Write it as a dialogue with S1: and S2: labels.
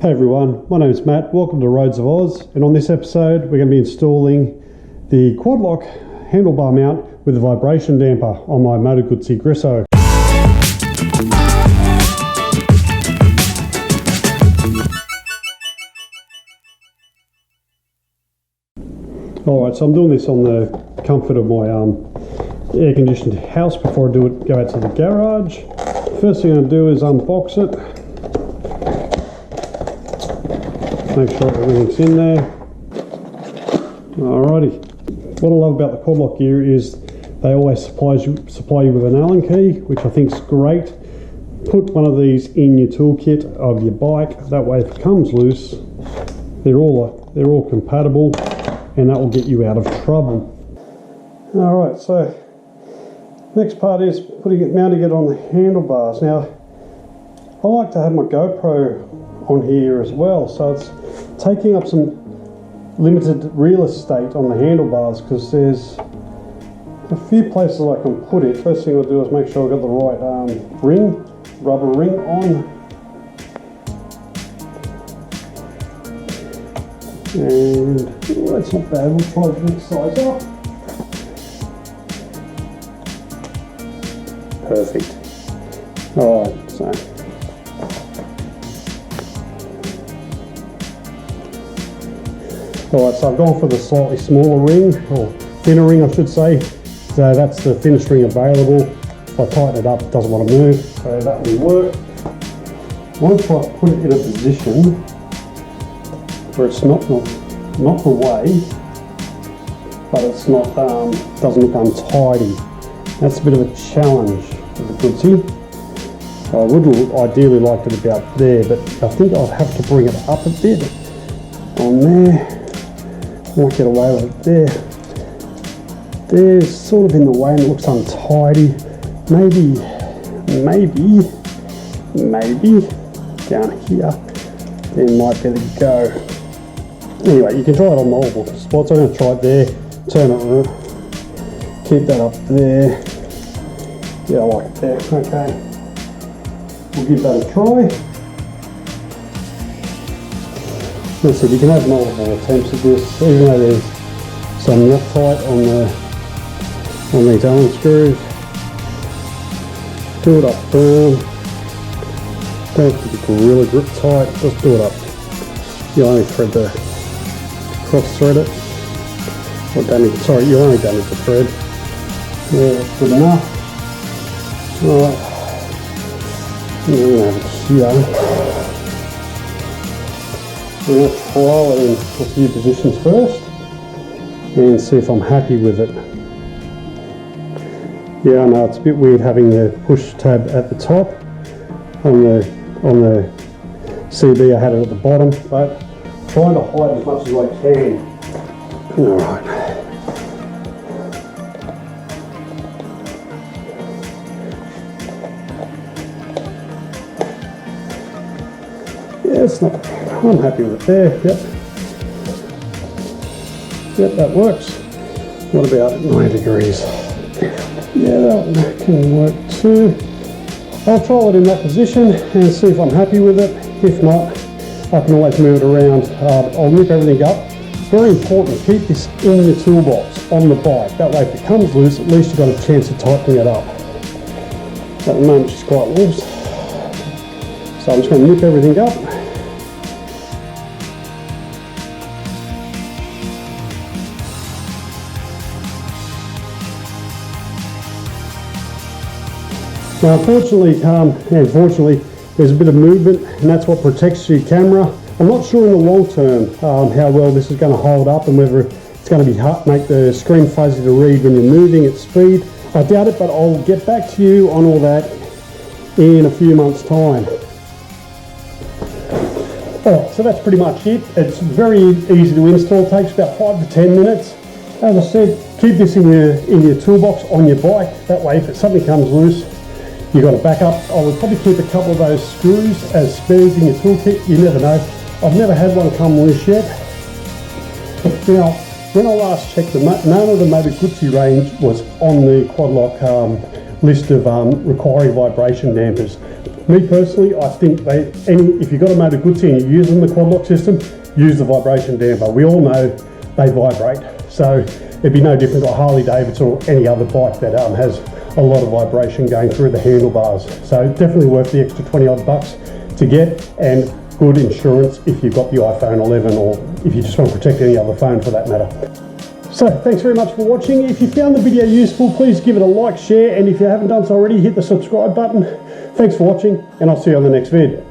S1: Hey everyone, my name is Matt, welcome to Roads of Oz, and on this episode we're going to be installing the quad lock handlebar mount with a vibration damper on my Moto Guzzi Griso. Alright, so I'm doing this on the comfort of my air conditioned house before I go out to the garage. First thing I'm going to do is unbox it. Make sure everything's in there. Alrighty. What I love about the quad lock gear is they always supply you with an Allen key, which I think is great. Put one of these in your toolkit of your bike. That way, if it comes loose, they're all compatible, and that will get you out of trouble. Alright, so next part is mounting it on the handlebars. Now, I like to have my GoPro on here as well, so it's taking up some limited real estate on the handlebars because there's a few places I can put it. First thing I'll do is make sure I've got the right rubber ring on, and that's not bad. We'll try the next size up. Perfect. Alright, so alright, so I've gone for the slightly smaller ring, or thinner ring I should say. So that's the thinnest ring available. If I tighten it up, it doesn't want to move, so that will work. Once I put it in a position where it's not away, but it's not doesn't look untidy. That's a bit of a challenge with the Guzzi. I would ideally like it about there, but I think I'll have to bring it up a bit on there. Might get away with it there. There's sort of in the way and it looks untidy. Maybe down here there might be the go. Anyway, you can try it on multiple spots. I'm going to try it there, turn it around, keep that up there. Yeah, I like it there. Okay, we'll give that a try. Listen, you can have multiple attempts at this, even though there's some Loctite on these Allen screws. Do it up firm. Don't have to be gorilla grip tight. Just do it up. You only thread the cross thread it. Or damage. Sorry, you only damage the thread. Yeah, that's good enough. Alright. I'm going to have it here. I'm going to trial it in a few positions first and see if I'm happy with it. Yeah, I know it's a bit weird having the push tab at the top. On the CB I had it at the bottom, but I'm trying to hide as much as I can. Alright. Yeah, it's not bad. I'm happy with it there. Yep, that works. What about 9 degrees? Yeah, that can work too. I'll trial it in that position and see if I'm happy with it. If not, I can always move it around. I'll nip everything up. Very important, keep this in your toolbox on the bike. That way if it comes loose, at least you've got a chance of tightening it up. At the moment she's quite loose. So I'm just going to nip everything up. Now unfortunately, there's a bit of movement, and that's what protects your camera. I'm not sure in the long term how well this is going to hold up and whether it's going to make the screen fuzzy to read when you're moving at speed. I doubt it, but I'll get back to you on all that in a few months' time. Alright, so that's pretty much it. It's very easy to install, it takes about 5 to 10 minutes. As I said, keep this in your toolbox on your bike. That way if something comes loose, you've got a backup. I would probably keep a couple of those screws as spares in your toolkit. You never know. I've never had one come loose yet. Now, when I last checked, none of the Moto Guzzi range was on the quad lock list of requiring vibration dampers. Me personally, I think if you've got a Moto Guzzi and you're using the quad lock system, use the vibration damper. We all know they vibrate, so it'd be no different to a Harley Davidson or any other bike that has a lot of vibration going through the handlebars. So definitely worth the extra 20 odd bucks to get, and good insurance if you've got the iPhone 11 or if you just want to protect any other phone for that matter. So thanks very much for watching. If you found the video useful, please give it a like, share, and if you haven't done so already, hit the subscribe button. Thanks for watching, and I'll see you on the next vid.